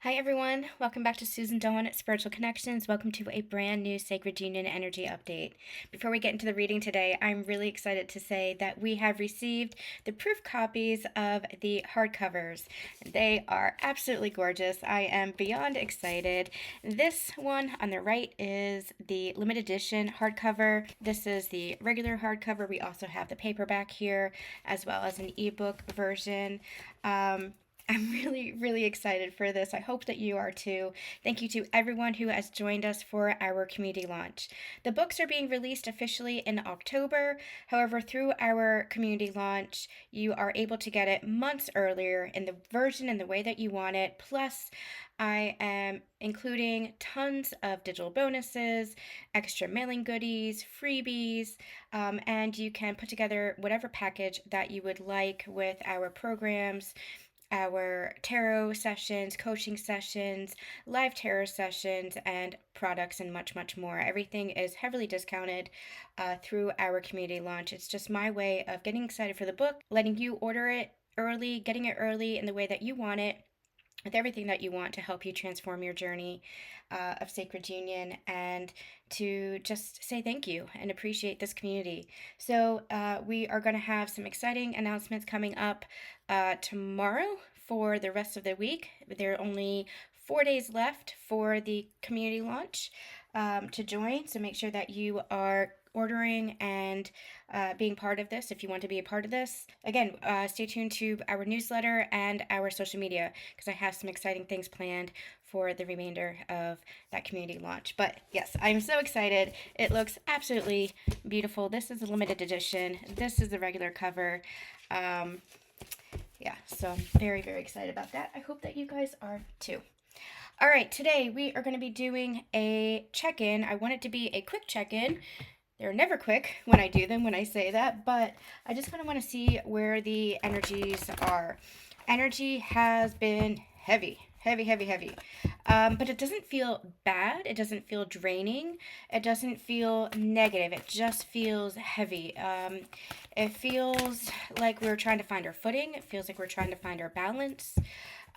Hi everyone, welcome back to Susan Dawn at Spiritual Connections. Welcome to a brand new Sacred Union Energy Update. Before we get into the reading today, I'm really excited to say that we have received the proof copies of the hardcovers. They are absolutely gorgeous. I am beyond excited. This one on the right is the limited edition hardcover. This is the regular hardcover. We also have the paperback here, as well as an ebook version. I'm really excited for this. I hope that you are too. Thank you to everyone who has joined us for our community launch. The books are being released officially in October. However, through our community launch, you are able to get it months earlier in the version and the way that you want it. Plus, I am including tons of digital bonuses, extra mailing goodies, freebies, and you can put together whatever package that you would like with our programs, our tarot sessions, coaching sessions, live tarot sessions, and products, and much more. Everything is heavily discounted through our community launch. It's just my way of getting excited for the book, letting you order it early, getting it early in the way that you want it, with everything that you want to help you transform your journey of sacred union, and to just say thank you and appreciate this community. So we are going to have some exciting announcements coming up tomorrow for the rest of the week. There are only 4 days left for the community launch to join, so make sure that you are ordering and being part of this if you want to be a part of this. Again, stay tuned to our newsletter and our social media, because I have some exciting things planned for the remainder of that community launch. But yes, I'm so excited. It looks absolutely beautiful. This is a limited edition. This is the regular cover. Yeah, so I'm very excited about that. I hope that you guys are too. All right, today we are going to be doing a check-in. I want it to be a quick check-in. They're never quick when I do them, when I say that, but I just kind of want to see where the energies are. Energy has been heavy. But it doesn't feel bad. It doesn't feel draining. It doesn't feel negative. It just feels heavy. It feels like we're trying to find our footing. It feels like we're trying to find our balance.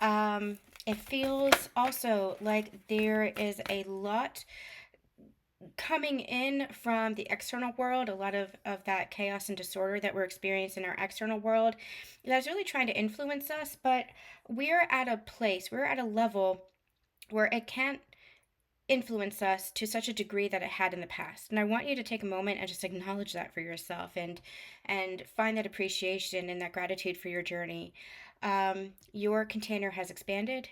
It feels also like there is a lot coming in from the external world, a lot of that chaos and disorder that we're experiencing in our external world that's really trying to influence us. But we're at a place, we're at a level where it can't influence us to such a degree that it had in the past. And I want you to take a moment and just acknowledge that for yourself, and find that appreciation and that gratitude for your journey. Your container has expanded.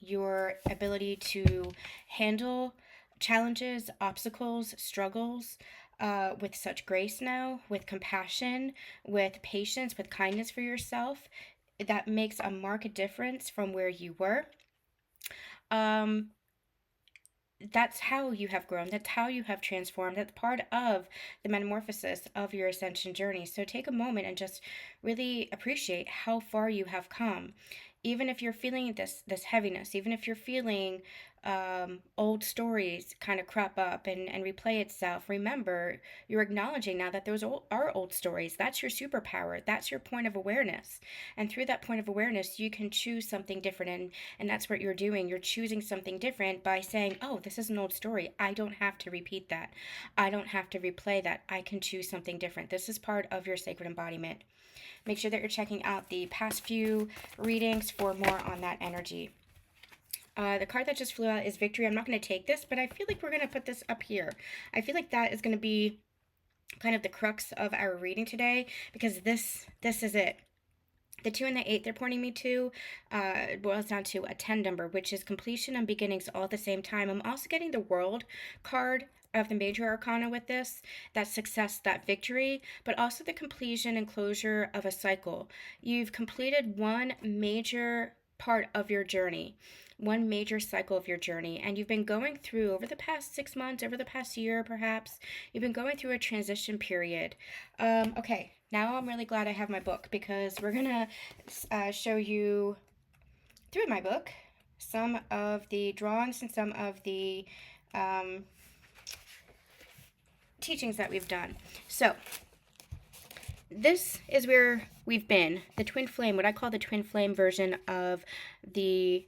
Your ability to handle challenges, obstacles, struggles with such grace now, with compassion, with patience, with kindness for yourself, that makes a marked difference from where you were. That's how you have grown. That's how you have transformed. That's part of the metamorphosis of your ascension journey. So take a moment and just really appreciate how far you have come. Even if you're feeling this heaviness, even if you're feeling old stories kind of crop up and replay itself, remember, you're acknowledging now that those are old stories. That's your superpower. That's your point of awareness. And through that point of awareness, you can choose something different. And that's what you're doing. You're choosing something different by saying, oh, this is an old story. I don't have to repeat that. I don't have to replay that. I can choose something different. This is part of your sacred embodiment. Make sure that you're checking out the past few readings for more on that energy. The card that just flew out is Victory. I'm not going to take this, but I feel like we're going to put this up here. I feel like that is going to be kind of the crux of our reading today, because this is it. The 2 and the 8 they're pointing me to boils down to a 10 number, which is completion and beginnings all at the same time. I'm also getting the World card of the major arcana with this, that success, that victory, but also the completion and closure of a cycle. You've completed one major part of your journey, one major cycle of your journey, and you've been going through, over the past 6 months, over the past year perhaps, you've been going through a transition period. Okay, now I'm really glad I have my book, because we're gonna show you through my book some of the drawings and some of the teachings that we've done. So this is where we've been, the twin flame, what I call the twin flame version of the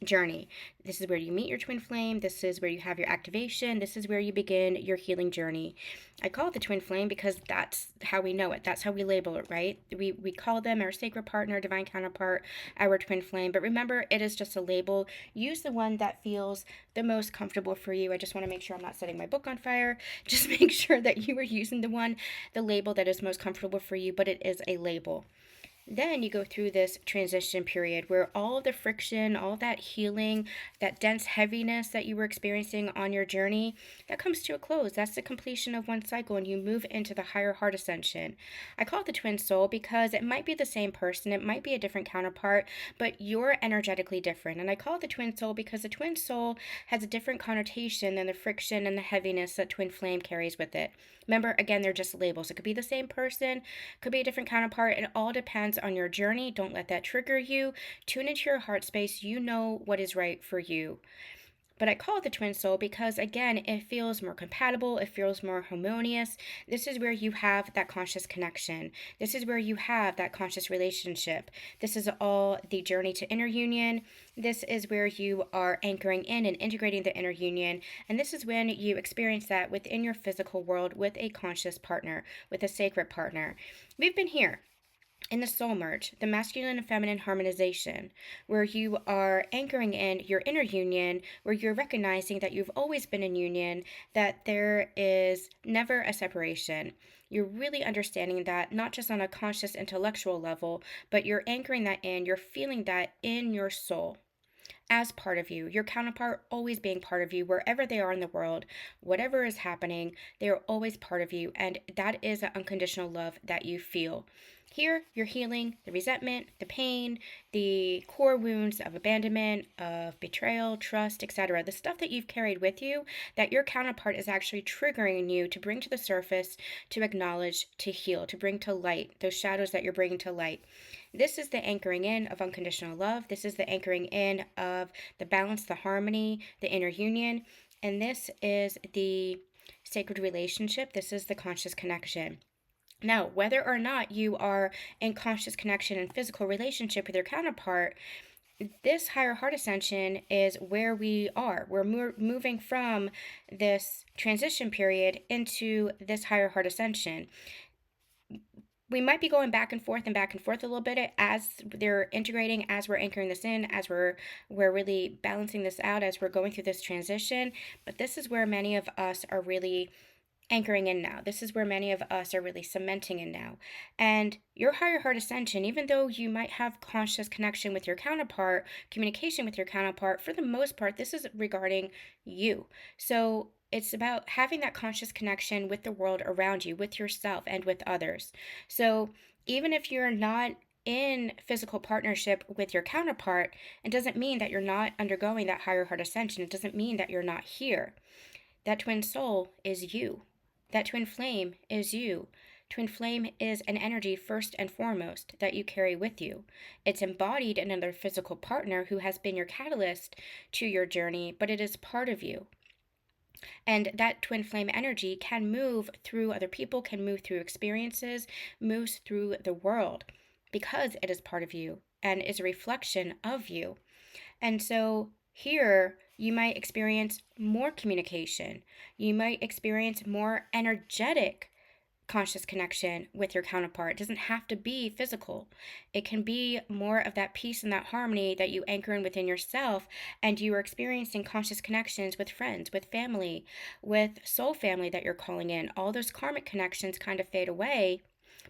journey. This is where you meet your twin flame. This is where you have your activation. This is where you begin your healing journey. I call it the twin flame because that's how we know it. That's how we label it, right? We call them our sacred partner, divine counterpart, our twin flame. But remember, it is just a label. Use the one that feels the most comfortable for you. I just want to make sure I'm not setting my book on fire. Just make sure that you are using the label that is most comfortable for you, but it is a label. Then you go through this transition period where all of the friction, all of that healing, that dense heaviness that you were experiencing on your journey, that comes to a close. That's the completion of one cycle, and you move into the higher heart ascension. I call it the twin soul because it might be the same person, it might be a different counterpart, but you're energetically different. And I call it the twin soul because the twin soul has a different connotation than the friction and the heaviness that twin flame carries with it. Remember, again, they're just labels. It could be the same person, could be a different counterpart. It all depends on your journey. Don't let that trigger you. Tune into your heart space. You know what is right for you. But I call it the twin soul because, again, it feels more compatible. It feels more harmonious. This is where you have that conscious connection. This is where you have that conscious relationship. This is all the journey to inner union. This is where you are anchoring in and integrating the inner union. And this is when you experience that within your physical world with a conscious partner, with a sacred partner. We've been here in the soul merge, the masculine and feminine harmonization, where you are anchoring in your inner union, where you're recognizing that you've always been in union, that there is never a separation. You're really understanding that not just on a conscious intellectual level, but you're anchoring that in, you're feeling that in your soul as part of you, your counterpart always being part of you wherever they are in the world, whatever is happening, they are always part of you, and that is an unconditional love that you feel. Here, you're healing the resentment, the pain, the core wounds of abandonment, of betrayal, trust, etc. The stuff that you've carried with you that your counterpart is actually triggering you to bring to the surface, to acknowledge, to heal, to bring to light, those shadows that you're bringing to light. This is the anchoring in of unconditional love. This is the anchoring in of the balance, the harmony, the inner union. And this is the sacred relationship. This is the conscious connection. Now, whether or not you are in conscious connection and physical relationship with your counterpart, this higher heart ascension is where we are. We're moving from this transition period into this higher heart ascension. We might be going back and forth a little bit as they're integrating, as we're anchoring this in, as we're really balancing this out, as we're going through this transition. But this is where many of us are really anchoring in now. This is where many of us are really cementing in now. And your higher heart ascension, even though you might have conscious connection with your counterpart, communication with your counterpart, for the most part, this is regarding you. So it's about having that conscious connection with the world around you, with yourself, and with others. So even if you're not in physical partnership with your counterpart, it doesn't mean that you're not undergoing that higher heart ascension. It doesn't mean that you're not here. That twin soul is you. That twin flame is you. Twin flame is an energy first and foremost that you carry with you. It's embodied in another physical partner who has been your catalyst to your journey, but it is part of you. And that twin flame energy can move through other people, can move through experiences, moves through the world because it is part of you and is a reflection of you. And so here, you might experience more communication. You might experience more energetic conscious connection with your counterpart. It doesn't have to be physical. It can be more of that peace and that harmony that you anchor in within yourself, and you are experiencing conscious connections with friends, with family, with soul family that you're calling in. All those karmic connections kind of fade away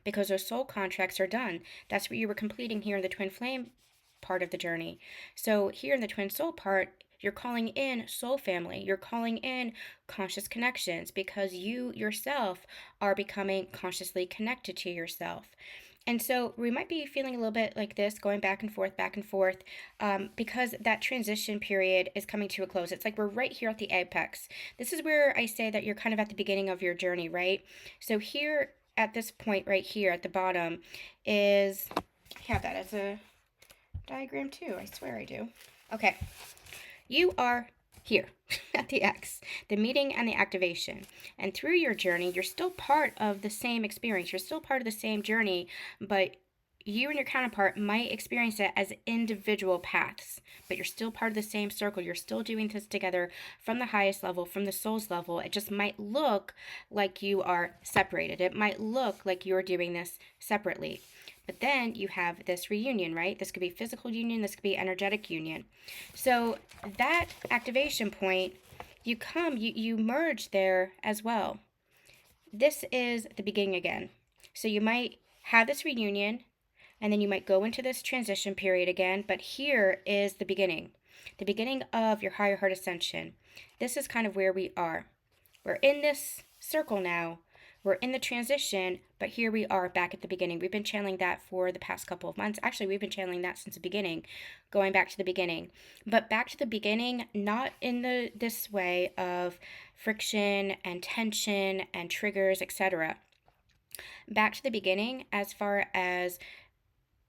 because those soul contracts are done. That's what you were completing here in the twin flame part of the journey. So here in the twin soul part, you're calling in soul family. You're calling in conscious connections because you yourself are becoming consciously connected to yourself. And so we might be feeling a little bit like this, going back and forth, because that transition period is coming to a close. It's like we're right here at the apex. This is where I say that you're kind of at the beginning of your journey, right? So here at this point right here at the bottom is, I have that as a diagram too. I swear I do. Okay. You are here at the X, the meeting and the activation. And through your journey, you're still part of the same experience. You're still part of the same journey, but you and your counterpart might experience it as individual paths, but you're still part of the same circle. You're still doing this together from the highest level, from the soul's level. It just might look like you are separated. It might look like you're doing this separately. But then you have this reunion, right? This could be physical union, this could be energetic union. So that activation point, you merge there as well. This is the beginning again. So you might have this reunion, and then you might go into this transition period again, but here is the beginning of your higher heart ascension. This is kind of where we are. We're in this circle now. We're in the transition, but here we are back at the beginning. We've been channeling that for the past couple of months. Actually, we've been channeling that since the beginning, going back to the beginning. But back to the beginning, not in this way of friction and tension and triggers, etc. Back to the beginning as far as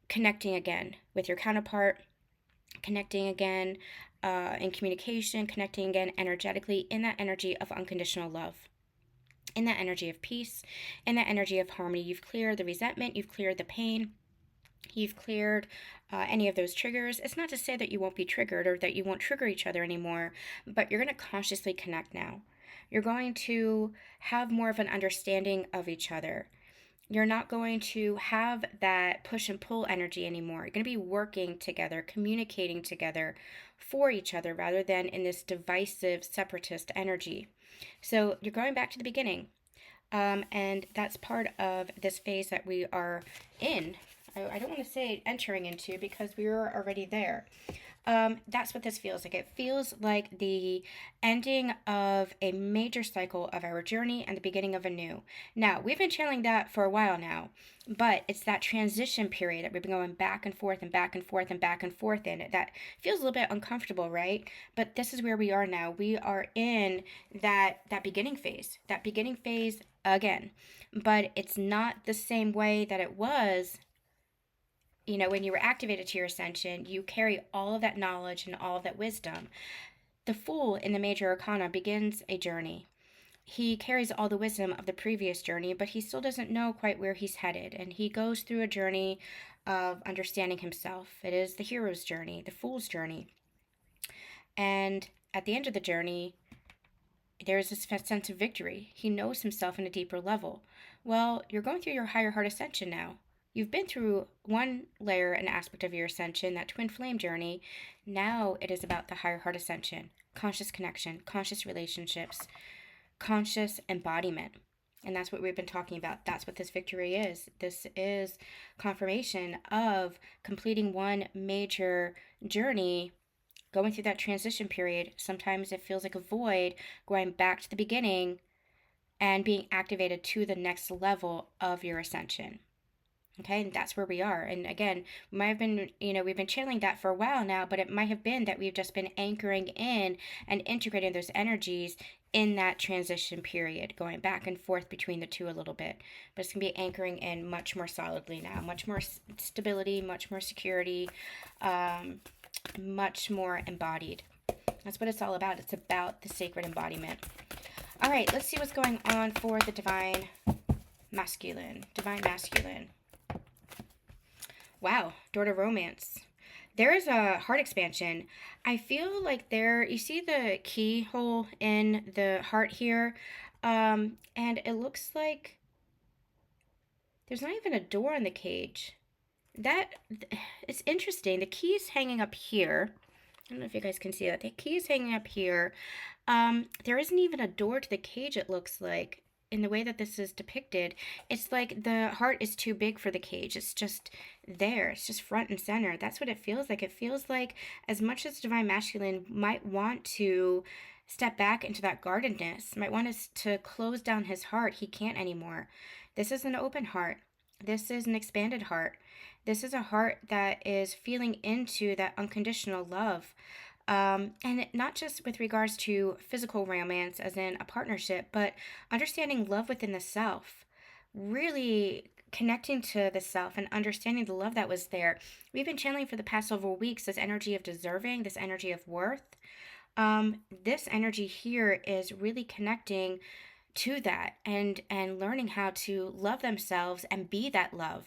connecting again with your counterpart, connecting again in communication, connecting again energetically in that energy of unconditional love, in that energy of peace, in that energy of harmony. You've cleared the resentment, you've cleared the pain, you've cleared any of those triggers. It's not to say that you won't be triggered or that you won't trigger each other anymore, but you're going to consciously connect now. You're going to have more of an understanding of each other. You're not going to have that push and pull energy anymore. You're going to be working together, communicating together for each other rather than in this divisive, separatist energy. So you're going back to the beginning. And that's part of this phase that we are in. I don't want to say entering into because we were already there. That's what this feels like. It feels like the ending of a major cycle of our journey and the beginning of a new. Now, we've been channeling that for a while now, but it's that transition period that we've been going back and forth and back and forth and back and forth in it that feels a little bit uncomfortable, right? But this is where we are now. We are in that beginning phase again, but it's not the same way that it was. You know, when you were activated to your ascension, you carry all of that knowledge and all of that wisdom. The Fool in the Major Arcana begins a journey. He carries all the wisdom of the previous journey, but he still doesn't know quite where he's headed. And he goes through a journey of understanding himself. It is the hero's journey, the Fool's journey. And at the end of the journey, there's this sense of victory. He knows himself on a deeper level. Well, you're going through your higher heart ascension now. You've been through one layer and aspect of your ascension, that twin flame journey. Now it is about the higher heart ascension, conscious connection, conscious relationships, conscious embodiment. And that's what we've been talking about. That's what this victory is. This is confirmation of completing one major journey, going through that transition period. Sometimes it feels like a void, going back to the beginning and being activated to the next level of your ascension. Okay, and that's where we are. And again, we might have been, we've been channeling that for a while now, but it might have been that we've just been anchoring in and integrating those energies in that transition period, going back and forth between the two a little bit. But it's going to be anchoring in much more solidly now, much more stability, much more security, much more embodied. That's what it's all about. It's about the sacred embodiment. All right, let's see what's going on for the divine masculine. Wow, door to romance. There is a heart expansion. I feel like you see the keyhole in the heart here, and it looks like there's not even a door in the cage. It's interesting. The key is hanging up here. I don't know if you guys can see that. The key is hanging up here. There isn't even a door to the cage, it looks like. In the way that this is depicted, it's like the heart is too big for the cage. It's just there. It's just front and center. That's what it feels like. It feels like as much as divine masculine might want to step back into that guardedness, might want us to close down his heart, he can't anymore. This is an open heart. This is an expanded heart. This is a heart that is feeling into that unconditional love. And not just with regards to physical romance as in a partnership, but understanding love within the self, really connecting to the self and understanding the love that was there. We've been channeling for the past several weeks this energy of deserving, this energy of worth. This energy here is really connecting to that and learning how to love themselves and be that love.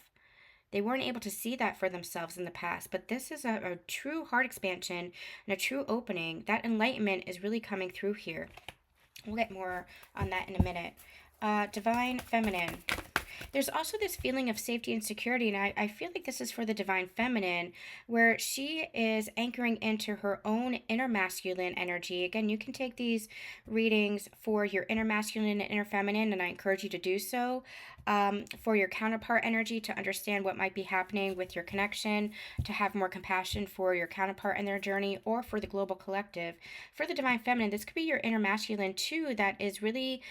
They weren't able to see that for themselves in the past, but this is a true heart expansion and a true opening. That enlightenment is really coming through here. We'll get more on that in a minute. Divine Feminine. There's also this feeling of safety and security, and I feel like this is for the Divine Feminine, where she is anchoring into her own inner masculine energy. Again, you can take these readings for your inner masculine and inner feminine, and I encourage you to do so. For your counterpart energy, to understand what might be happening with your connection, to have more compassion for your counterpart and their journey, or for the global collective. For the Divine Feminine, this could be your inner masculine too, that is really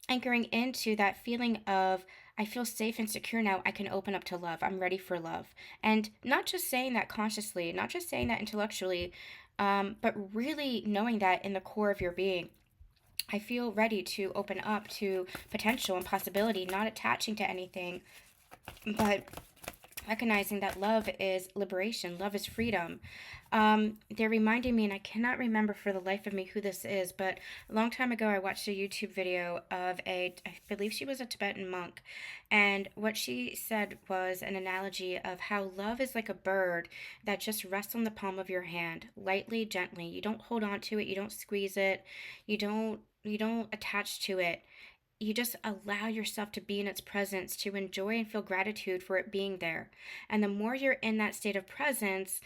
anchoring into that feeling of, I feel safe and secure now. I can open up to love. I'm ready for love. And not just saying that consciously, not just saying that intellectually, but really knowing that in the core of your being. I feel ready to open up to potential and possibility, not attaching to anything, but recognizing that love is liberation, love is freedom. They're reminding me, and I cannot remember for the life of me who this is, but a long time ago I watched a YouTube video of I believe she was a Tibetan monk, and what she said was an analogy of how love is like a bird that just rests on the palm of your hand, lightly, gently. You don't hold on to it, you don't squeeze it, you don't attach to it. You just allow yourself to be in its presence, to enjoy and feel gratitude for it being there. And the more you're in that state of presence,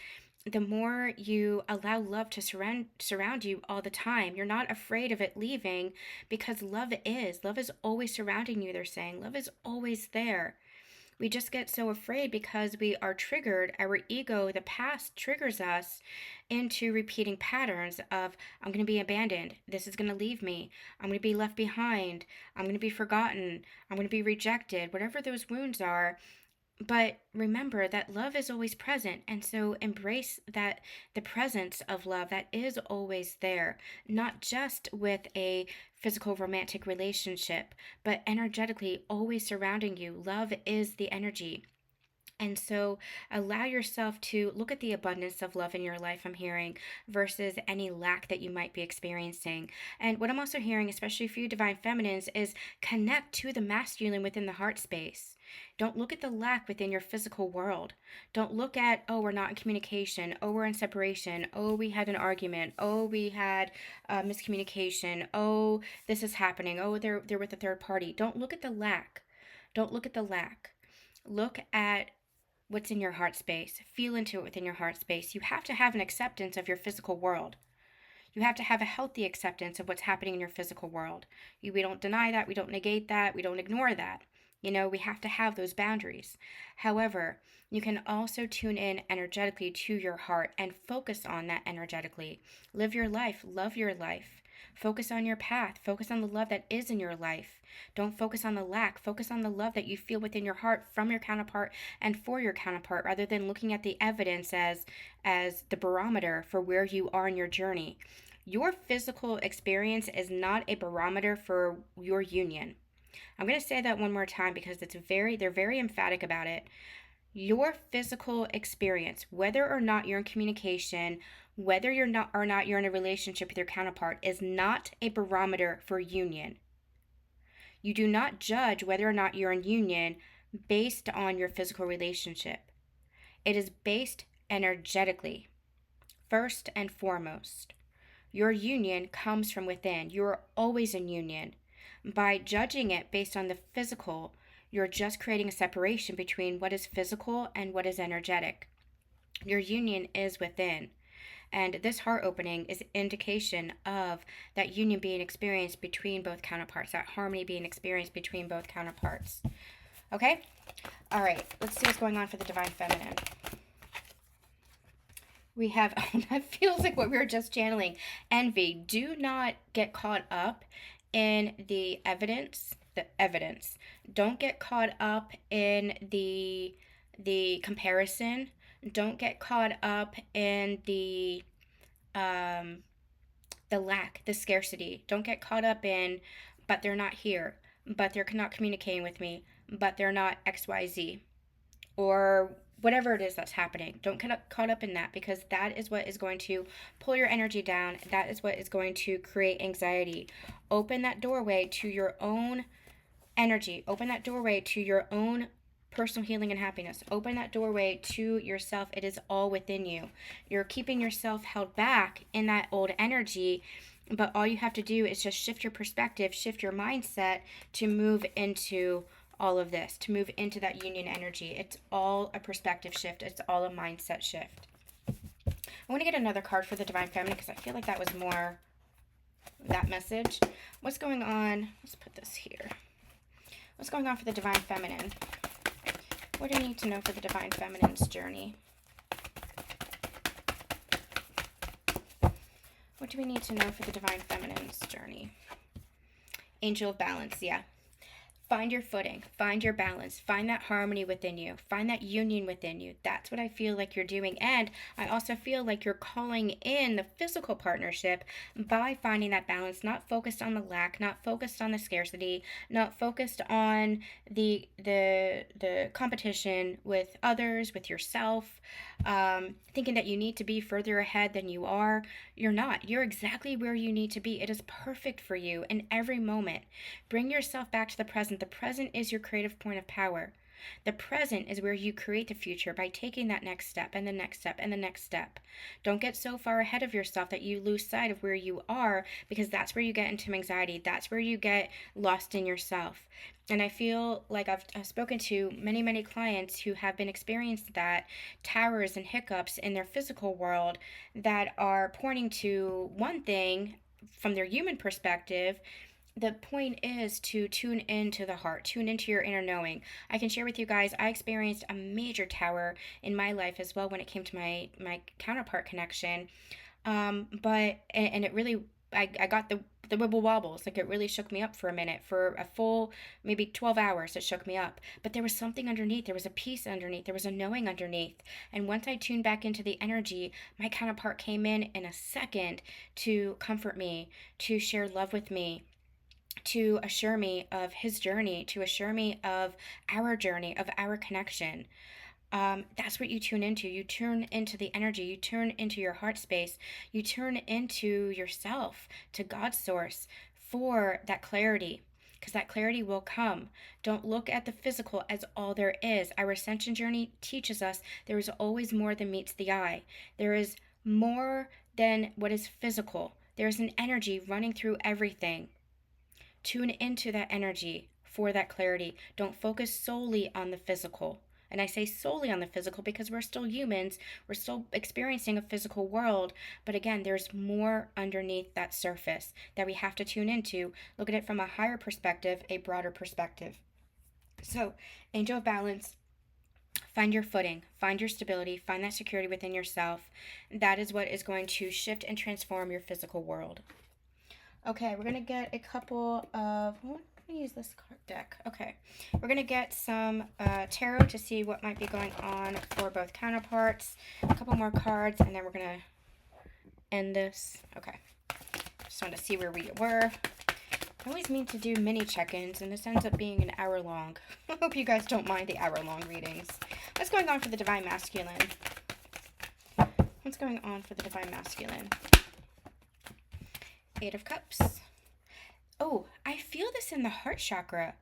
the more you allow love to surround you all the time. You're not afraid of it leaving, because love is always surrounding you. They're saying love is always there. We just get so afraid because we are triggered. Our ego, the past, triggers us into repeating patterns of, I'm going to be abandoned. This is going to leave me. I'm going to be left behind. I'm going to be forgotten. I'm going to be rejected. Whatever those wounds are. But remember that love is always present, and so embrace that, the presence of love that is always there, not just with a physical romantic relationship, but energetically always surrounding you. Love is the energy. And so allow yourself to look at the abundance of love in your life, I'm hearing, versus any lack that you might be experiencing. And what I'm also hearing, especially for you Divine Feminines, is connect to the masculine within the heart space. Don't look at the lack within your physical world. Don't look at, oh, we're not in communication. Oh, we're in separation. Oh, we had an argument. Oh, we had miscommunication. Oh, this is happening. Oh, they're with a third party. Don't look at the lack. Don't look at the lack. Look at what's in your heart space. Feel into it within your heart space. You have to have an acceptance of your physical world. You have to have a healthy acceptance of what's happening in your physical world. We don't deny that. We don't negate that. We don't ignore that. We have to have those boundaries. However, you can also tune in energetically to your heart and focus on that energetically. Live your life. Love your life. Focus on your path. Focus on the love that is in your life. Don't focus on the lack. Focus on the love that you feel within your heart from your counterpart and for your counterpart, rather than looking at the evidence as the barometer for where you are in your journey. Your physical experience is not a barometer for your union. I'm going to say that one more time because they're very emphatic about it. Your physical experience, whether or not you're in communication, whether you're not you're in a relationship with your counterpart, is not a barometer for union. You do not judge whether or not you're in union based on your physical relationship. It is based energetically, first and foremost. Your union comes from within. You're always in union. By judging it based on the physical, you're just creating a separation between what is physical and what is energetic. Your union is within. And this heart opening is indication of that union being experienced between both counterparts, that harmony being experienced between both counterparts. Okay? All right, let's see what's going on for the Divine Feminine. We have, that feels like what we were just channeling. Envy. Do not get caught up in the evidence. Don't get caught up in the comparison. Don't get caught up in the lack, the scarcity. Don't get caught up in, but they're not here, but they're not communicating with me, but they're not XYZ, or whatever it is that's happening. Don't get caught up in that, because that is what is going to pull your energy down. That is what is going to create anxiety. Open that doorway to your own energy. Open that doorway to your own personal healing and happiness. Open that doorway to yourself. It is all within you. You're keeping yourself held back in that old energy, but all you have to do is just shift your perspective, shift your mindset to move into all of this, to move into that union energy. It's all a perspective shift. It's all a mindset shift. I want to get another card for the Divine Feminine because I feel like that was more that message. What's going on? Let's put this here. What's going on for the Divine Feminine? What do you need to know for the Divine Feminine's journey? What do we need to know for the Divine Feminine's journey? Angel of Balance, yeah. Find your footing, find your balance, find that harmony within you, find that union within you. That's what I feel like you're doing. And I also feel like you're calling in the physical partnership by finding that balance, not focused on the lack, not focused on the scarcity, not focused on the competition with others, with yourself, thinking that you need to be further ahead than you are. You're not. You're exactly where you need to be. It is perfect for you in every moment. Bring yourself back to the present. The present is your creative point of power. The present is where you create the future by taking that next step and the next step and the next step. Don't get so far ahead of yourself that you lose sight of where you are, because that's where you get into anxiety. That's where you get lost in yourself. And I feel like I've spoken to many, many clients who have been experiencing that, towers and hiccups in their physical world that are pointing to one thing from their human perspective. The point is to tune into the heart, tune into your inner knowing. I can share with you guys, I experienced a major tower in my life as well when it came to my counterpart connection. But it really, I got the wibble wobbles. Like, it really shook me up for a minute. For a full maybe 12 hours, it shook me up. But there was something underneath. There was a peace underneath. There was a knowing underneath. And once I tuned back into the energy, my counterpart came in a second to comfort me, to share love with me, to assure me of his journey, to assure me of our journey, of our connection. That's what you tune into. You turn into the energy. You turn into your heart space. You turn into yourself, to God's source, for that clarity, because that clarity will come. Don't look at the physical as all there is. Our ascension journey teaches us there is always more than meets the eye. There is more than what is physical. There is an energy running through everything. Tune into that energy for that clarity. Don't focus solely on the physical. And I say solely on the physical because we're still humans. We're still experiencing a physical world. But again, there's more underneath that surface that we have to tune into. Look at it from a higher perspective, a broader perspective. So, Angel of Balance, find your footing, find your stability, find that security within yourself. That is what is going to shift and transform your physical world. Okay, we're going to get a couple of... Let me use this card deck. Okay, we're going to get some tarot to see what might be going on for both counterparts. A couple more cards, and then we're going to end this. Okay, just wanted to see where we were. I always mean to do mini check-ins, and this ends up being an hour long. I hope you guys don't mind the hour-long readings. What's going on for the Divine Masculine? What's going on for the Divine Masculine? Eight of Cups. Oh, I feel this in the heart chakra.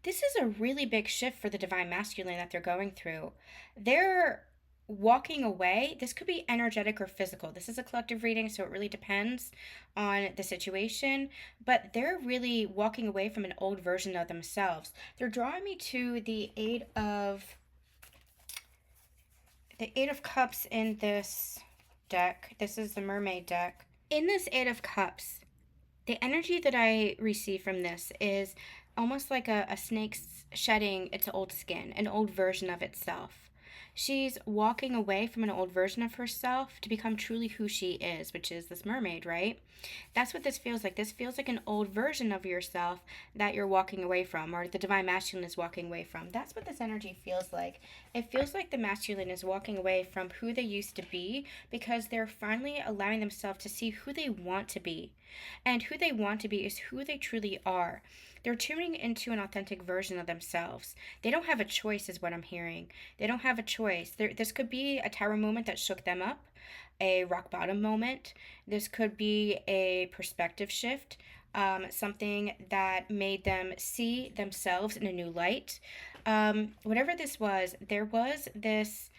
This is a really big shift for the Divine Masculine that they're going through. They're walking away. This could be energetic or physical. This is a collective reading, so it really depends on the situation. But they're really walking away from an old version of themselves. They're drawing me to the Eight of Cups in this deck. This is the Mermaid deck. In this Eight of Cups, the energy that I receive from this is almost like a snake shedding its old skin, an old version of itself. She's walking away from an old version of herself to become truly who she is, which is this mermaid, right? That's what this feels like. This feels like an old version of yourself that you're walking away from, or the Divine Masculine is walking away from. That's what this energy feels like. It feels like the masculine is walking away from who they used to be because they're finally allowing themselves to see who they want to be. And who they want to be is who they truly are. They're tuning into an authentic version of themselves. They don't have a choice is what I'm hearing. They don't have a choice. This could be a tower moment that shook them up, a rock bottom moment. This could be a perspective shift. something that made them see themselves in a new light. Whatever this was, there was this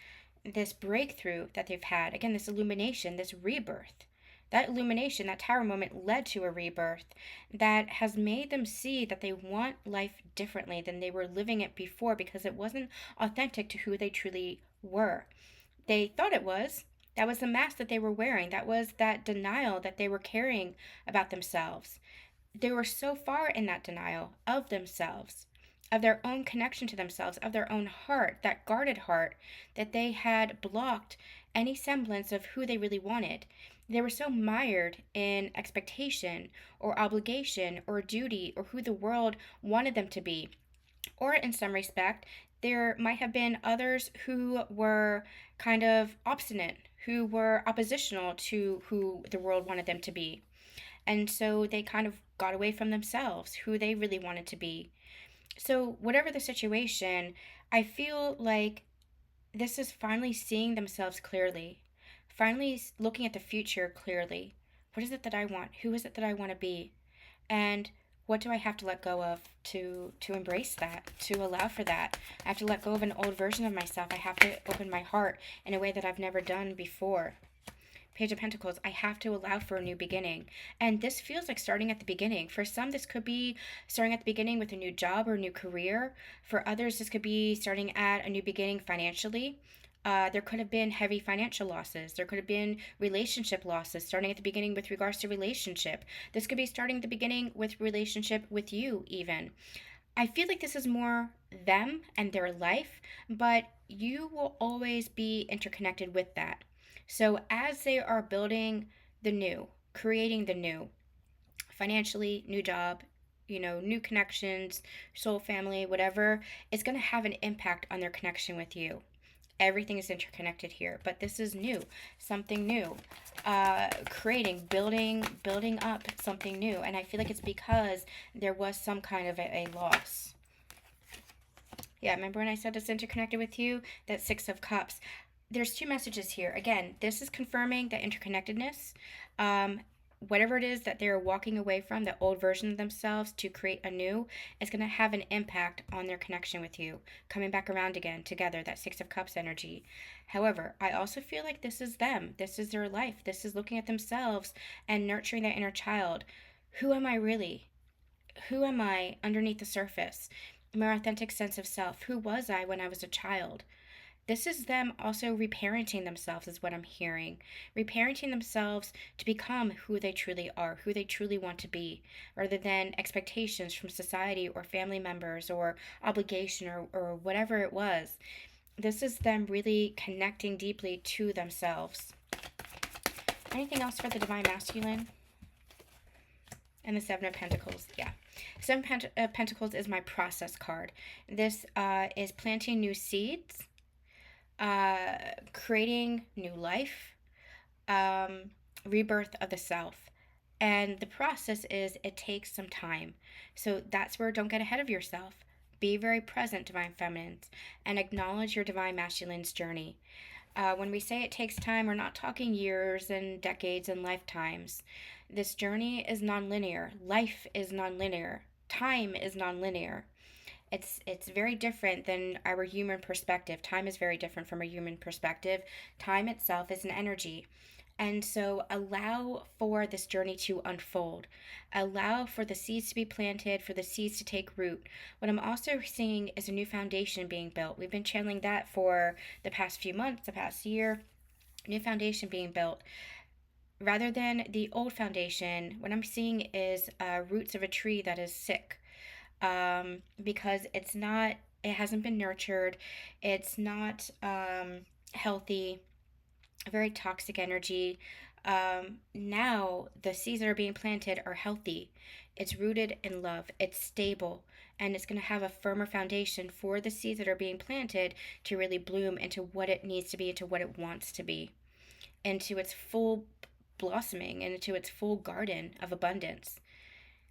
breakthrough that they've had. Again, this illumination, this rebirth. That illumination, that tower moment led to a rebirth that has made them see that they want life differently than they were living it before because it wasn't authentic to who they truly were. They thought it was. That was the mask that they were wearing. That was that denial that they were carrying about themselves. They were so far in that denial of themselves, of their own connection to themselves, of their own heart, that guarded heart, that they had blocked any semblance of who they really wanted. They were so mired in expectation or obligation or duty or who the world wanted them to be. Or in some respect, there might have been others who were kind of obstinate, who were oppositional to who the world wanted them to be. And so they kind of got away from themselves, who they really wanted to be. So, whatever the situation, I feel like this is finally seeing themselves clearly, finally looking at the future clearly. What is it that I want? Who is it that I want to be? And what do I have to let go of to embrace that, to allow for that? I have to let go of an old version of myself. I have to open my heart in a way that I've never done before. Page of Pentacles, I have to allow for a new beginning. And this feels like starting at the beginning. For some, this could be starting at the beginning with a new job or a new career. For others, this could be starting at a new beginning financially. There could have been heavy financial losses. There could have been relationship losses starting at the beginning with regards to relationship. This could be starting at the beginning with relationship with you, even. I feel like this is more them and their life, but you will always be interconnected with that. So as they are building the new, creating the new, financially, new job, new connections, soul family, whatever, it's going to have an impact on their connection with you. Everything is interconnected here, but this is new, something new, creating, building up something new. And I feel like it's because there was some kind of a loss. Yeah, remember when I said it's interconnected with you? That Six of Cups. There's two messages here. Again, this is confirming the interconnectedness. Whatever it is that they're walking away from, the old version of themselves, to create a new, is going to have an impact on their connection with you, coming back around again together, that Six of Cups energy. However, I also feel like this is them. This is their life. This is looking at themselves and nurturing that inner child. Who am I really? Who am I underneath the surface? My authentic sense of self. Who was I when I was a child? This is them also reparenting themselves, is what I'm hearing. Reparenting themselves to become who they truly are, who they truly want to be, rather than expectations from society or family members or obligation or whatever it was. This is them really connecting deeply to themselves. Anything else for the Divine Masculine? And the Seven of Pentacles, yeah. Seven of Pentacles is my process card. This is planting new seeds, creating new life, rebirth of the self. And the process is, it takes some time. So that's where don't get ahead of yourself. Be very present, Divine Feminines, and acknowledge your Divine Masculine's journey. When we say it takes time, we're not talking years and decades and lifetimes. This journey is non-linear. Life is non-linear. Time is non-linear. It's very different than our human perspective. Time is very different from a human perspective. Time itself is an energy. And so allow for this journey to unfold. Allow for the seeds to be planted, for the seeds to take root. What I'm also seeing is a new foundation being built. We've been channeling that for the past few months, the past year. New foundation being built. Rather than the old foundation, what I'm seeing is roots of a tree that is sick. Because it hasn't been nurtured, it's not healthy, very toxic energy. Now the seeds that are being planted are healthy. It's rooted in love, it's stable, and it's going to have a firmer foundation for the seeds that are being planted to really bloom into what it needs to be, into what it wants to be, into its full blossoming, and into its full garden of abundance.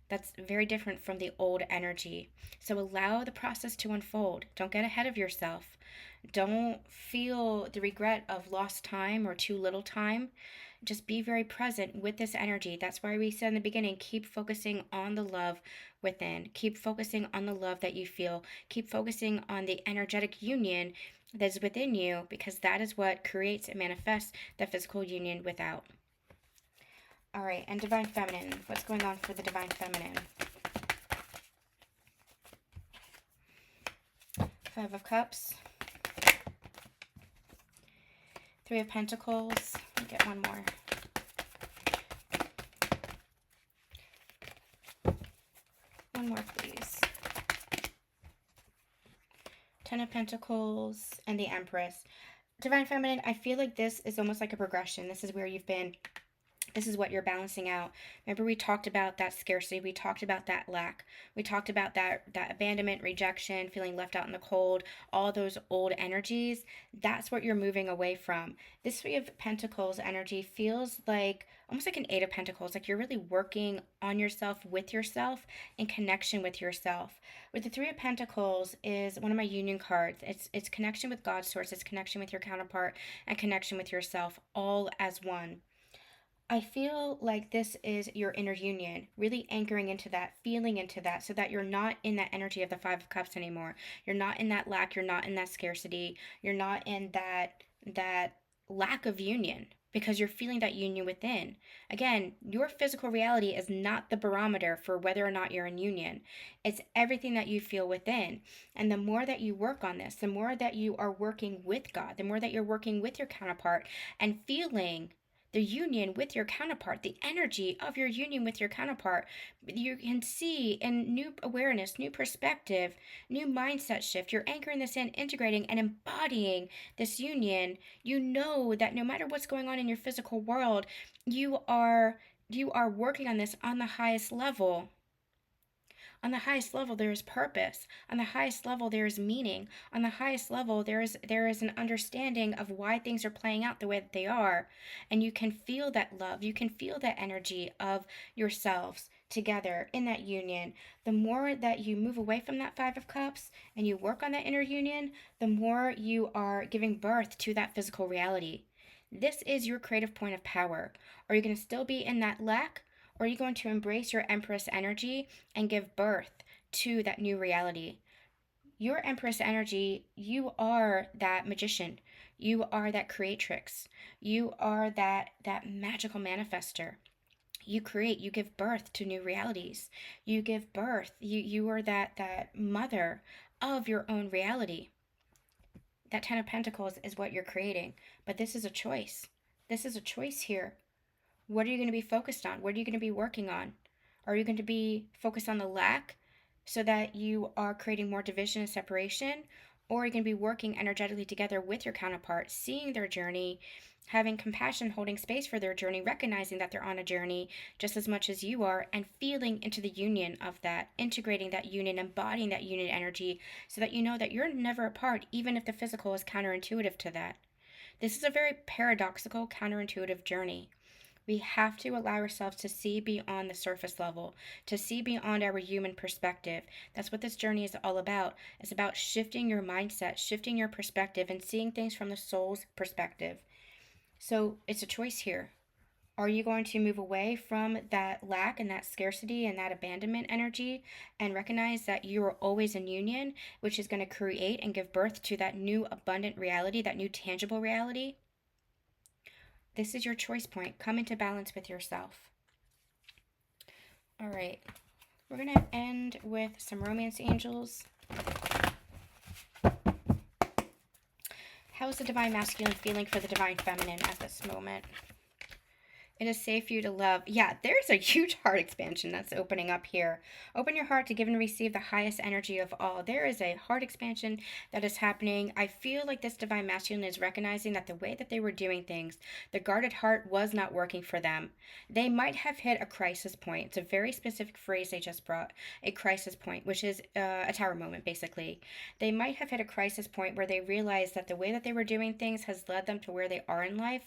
That's very different from the old energy. So allow the process to unfold. Don't get ahead of yourself. Don't feel the regret of lost time or too little time. Just be very present with this energy. That's why we said in the beginning, keep focusing on the love within. Keep focusing on the love that you feel. Keep focusing on the energetic union that is within you, because that is what creates and manifests the physical union without. All right, and Divine Feminine. What's going on for the Divine Feminine? Five of Cups. Three of Pentacles. Let me get one more. One more, please. Ten of Pentacles and the Empress. Divine Feminine, I feel like this is almost like a progression. This is where you've been. This is what you're balancing out. Remember, we talked about that scarcity. We talked about that lack. We talked about that abandonment, rejection, feeling left out in the cold, all those old energies. That's what you're moving away from. This Three of Pentacles energy feels like almost like an Eight of Pentacles, like you're really working on yourself, with yourself, in connection with yourself. With the Three of Pentacles is one of my union cards. It's connection with God's source, it's connection with your counterpart, and connection with yourself, all as one. I feel like this is your inner union, really anchoring into that, feeling into that, so that you're not in that energy of the Five of Cups anymore. You're not in that lack, you're not in that scarcity, you're not in that lack of union, because you're feeling that union within. Again, your physical reality is not the barometer for whether or not you're in union. It's everything that you feel within. And the more that you work on this, the more that you are working with God, the more that you're working with your counterpart and feeling the union with your counterpart, the energy of your union with your counterpart, you can see in new awareness, new perspective, new mindset shift. You're anchoring this in, integrating and embodying this union. You know that no matter what's going on in your physical world, you are working on this on the highest level. On the highest level, there is purpose. On the highest level, there is meaning. On the highest level, there is an understanding of why things are playing out the way that they are. And you can feel that love. You can feel that energy of yourselves together in that union. The more that you move away from that Five of Cups and you work on that inner union, the more you are giving birth to that physical reality. This is your creative point of power. Are you going to still be in that lack? Or are you going to embrace your Empress energy and give birth to that new reality? Your Empress energy, you are that magician. You are that creatrix. You are that magical manifester. You create, you give birth to new realities. You give birth, you are that mother of your own reality. That Ten of Pentacles is what you're creating. But this is a choice. This is a choice here. What are you going to be focused on? What are you going to be working on? Are you going to be focused on the lack so that you are creating more division and separation? Or are you going to be working energetically together with your counterpart, seeing their journey, having compassion, holding space for their journey, recognizing that they're on a journey just as much as you are, and feeling into the union of that, integrating that union, embodying that union energy so that you know that you're never apart, even if the physical is counterintuitive to that. This is a very paradoxical, counterintuitive journey. We have to allow ourselves to see beyond the surface level, to see beyond our human perspective. That's what this journey is all about. It's about shifting your mindset, shifting your perspective, and seeing things from the soul's perspective. So it's a choice here. Are you going to move away from that lack and that scarcity and that abandonment energy and recognize that you are always in union, which is going to create and give birth to that new abundant reality, that new tangible reality? This is your choice point. Come into balance with yourself. All right. We're going to end with some romance angels. How is the divine masculine feeling for the divine feminine at this moment? It is safe for you to love. Yeah, there's a huge heart expansion that's opening up here. Open your heart to give and receive the highest energy of all. There is a heart expansion that is happening. I feel like this divine masculine is recognizing that the way that they were doing things, the guarded heart was not working for them. They might have hit a crisis point. It's a very specific phrase they just brought, a crisis point, which is a tower moment, basically. They might have hit a crisis point where they realized that the way that they were doing things has led them to where they are in life,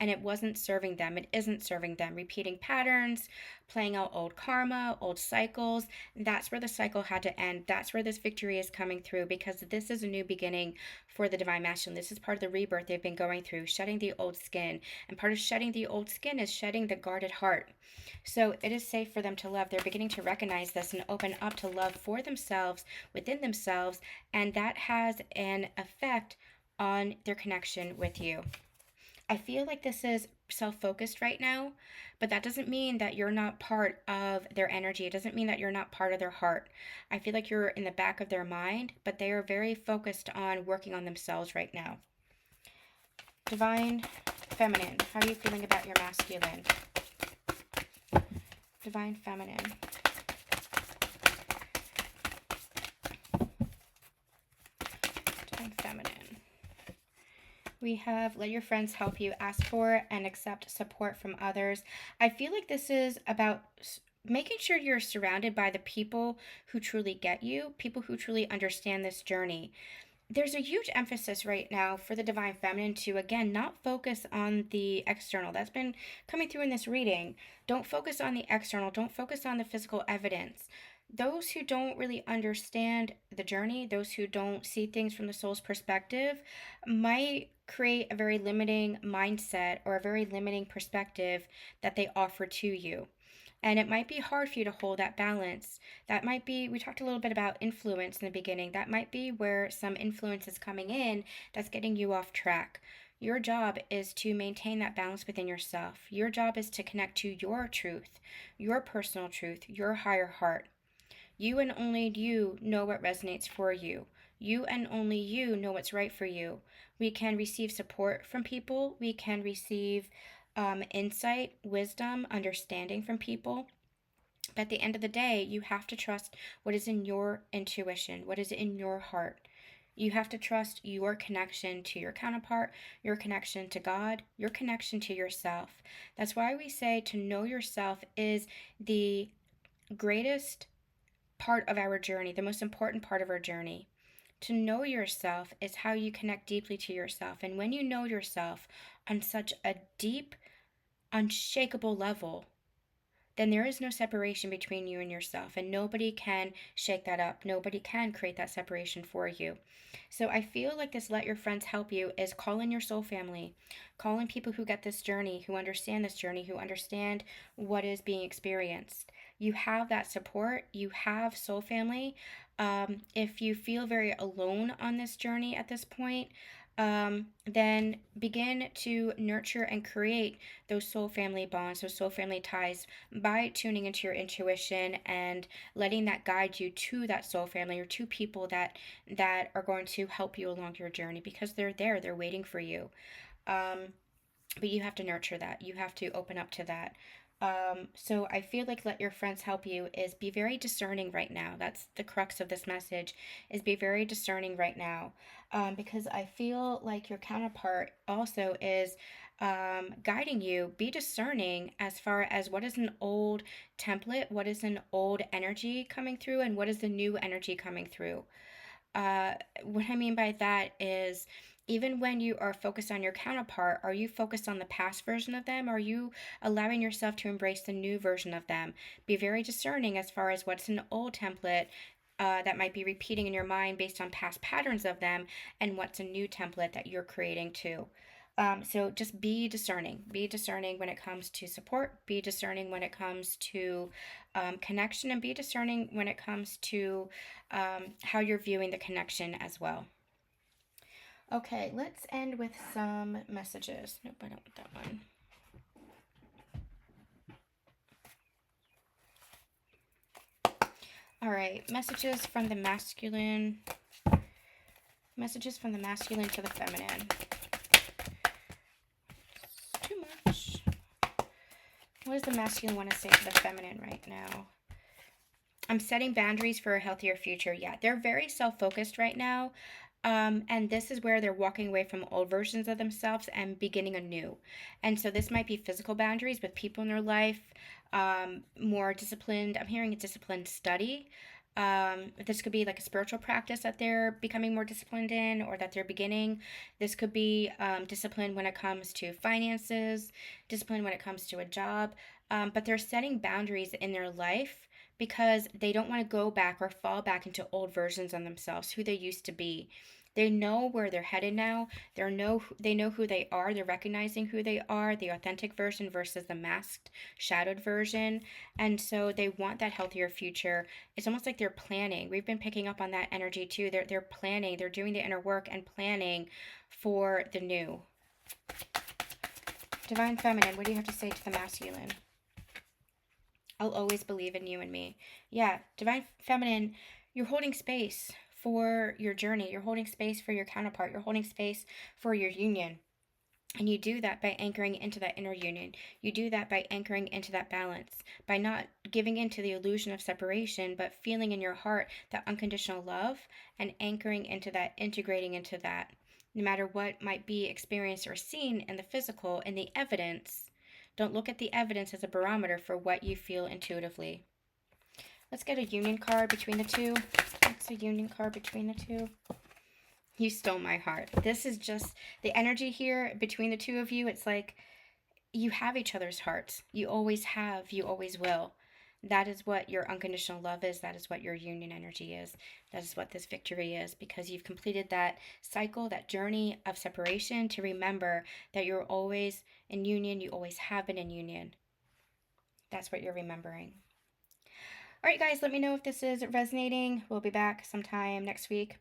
and it wasn't serving them. It isn't isn't serving them, repeating patterns, playing out old karma, old cycles. That's where the cycle had to end. That's where this victory is coming through, because this is a new beginning for the divine masculine. This is part of the rebirth they've been going through, shedding the old skin. And part of shedding the old skin is shedding the guarded heart. So it is safe for them to love. They're beginning to recognize this and open up to love for themselves, within themselves, and that has an effect on their connection with you. I feel like this is self-focused right now, but that doesn't mean that you're not part of their energy. It doesn't mean that you're not part of their heart. I feel like you're in the back of their mind, but they are very focused on working on themselves right now. Divine Feminine, how are you feeling about your masculine? Divine Feminine. Divine Feminine. We have let your friends help you, ask for and accept support from others. I feel like this is about making sure you're surrounded by the people who truly get you, people who truly understand this journey. There's a huge emphasis right now for the divine feminine to, again, not focus on the external. That's been coming through in this reading. Don't focus on the external. Don't focus on the physical evidence. Those who don't really understand the journey, those who don't see things from the soul's perspective, might create a very limiting mindset or a very limiting perspective that they offer to you. And it might be hard for you to hold that balance. That might be, we talked a little bit about influence in the beginning. That might be where some influence is coming in that's getting you off track. Your job is to maintain that balance within yourself. Your job is to connect to your truth, your personal truth, your higher heart. You and only you know what resonates for you. You and only you know what's right for you. We can receive support from people. We can receive insight, wisdom, understanding from people. But at the end of the day, you have to trust what is in your intuition, what is in your heart. You have to trust your connection to your counterpart, your connection to God, your connection to yourself. That's why we say to know yourself is the greatest part of our journey, the most important part of our journey. To know yourself is how you connect deeply to yourself. And when you know yourself on such a deep, unshakable level, then there is no separation between you and yourself, and nobody can shake that up. Nobody can create that separation for you. So I feel like this let your friends help you is call in your soul family. Call in people who get this journey, who understand this journey, who understand what is being experienced. You have that support. You have soul family. If you feel very alone on this journey at this point, then begin to nurture and create those soul family bonds, those soul family ties by tuning into your intuition and letting that guide you to that soul family or to people that are going to help you along your journey, because they're there, they're waiting for you. But you have to nurture that. You have to open up to that. So I feel like let your friends help you is be very discerning right now. That's the crux of this message, is be very discerning right now. Because I feel like your counterpart also is guiding you. Be discerning as far as what is an old template, what is an old energy coming through, and what is the new energy coming through. What I mean by that is, even when you are focused on your counterpart, are you focused on the past version of them? Or are you allowing yourself to embrace the new version of them? Be very discerning as far as what's an old template that might be repeating in your mind based on past patterns of them, and what's a new template that you're creating too. So just be discerning. Be discerning when it comes to support. Be discerning when it comes to connection, and be discerning when it comes to how you're viewing the connection as well. Okay, let's end with some messages. Nope, I don't want that one. All right, messages from the masculine. Messages from the masculine to the feminine. It's too much. What does the masculine want to say to the feminine right now? I'm setting boundaries for a healthier future. Yeah, they're very self-focused right now. And this is where they're walking away from old versions of themselves and beginning anew. And so this might be physical boundaries with people in their life, more disciplined. I'm hearing a disciplined study. This could be like a spiritual practice that they're becoming more disciplined in or that they're beginning. This could be discipline when it comes to finances, discipline when it comes to a job. But they're setting boundaries in their life because they don't want to go back or fall back into old versions of themselves, who they used to be. They know where they're headed now. They know who they are. They're recognizing who they are, the authentic version versus the masked, shadowed version. And so they want that healthier future. It's almost like they're planning. We've been picking up on that energy too. They're planning. They're doing the inner work and planning for the new. Divine Feminine, what do you have to say to the masculine? I'll always believe in you and me. Yeah, Divine Feminine, you're holding space for your journey. You're holding space for your counterpart. You're holding space for your union. And you do that by anchoring into that inner union. You do that by anchoring into that balance, by not giving into the illusion of separation, but feeling in your heart that unconditional love and anchoring into that, integrating into that. No matter what might be experienced or seen in the physical, in the evidence, don't look at the evidence as a barometer for what you feel intuitively. Let's get a union card between the two. What's a union card between the two? You stole my heart. This is just the energy here between the two of you. It's like you have each other's hearts. You always have. You always will. That is what your unconditional love is. That is what your union energy is. That is what this victory is, because you've completed that cycle, that journey of separation, to remember that you're always in union. You always have been in union. That's what you're remembering. All right, guys, let me know if this is resonating. We'll be back sometime next week,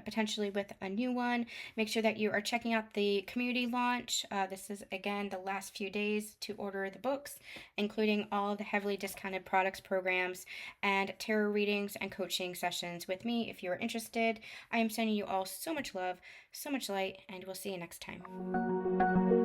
potentially with a new one. Make sure that you are checking out the community launch. This is, again, the last few days to order the books, including all of the heavily discounted products, programs, and tarot readings and coaching sessions with me. If you are interested, I am sending you all so much love, so much light, and we'll see you next time.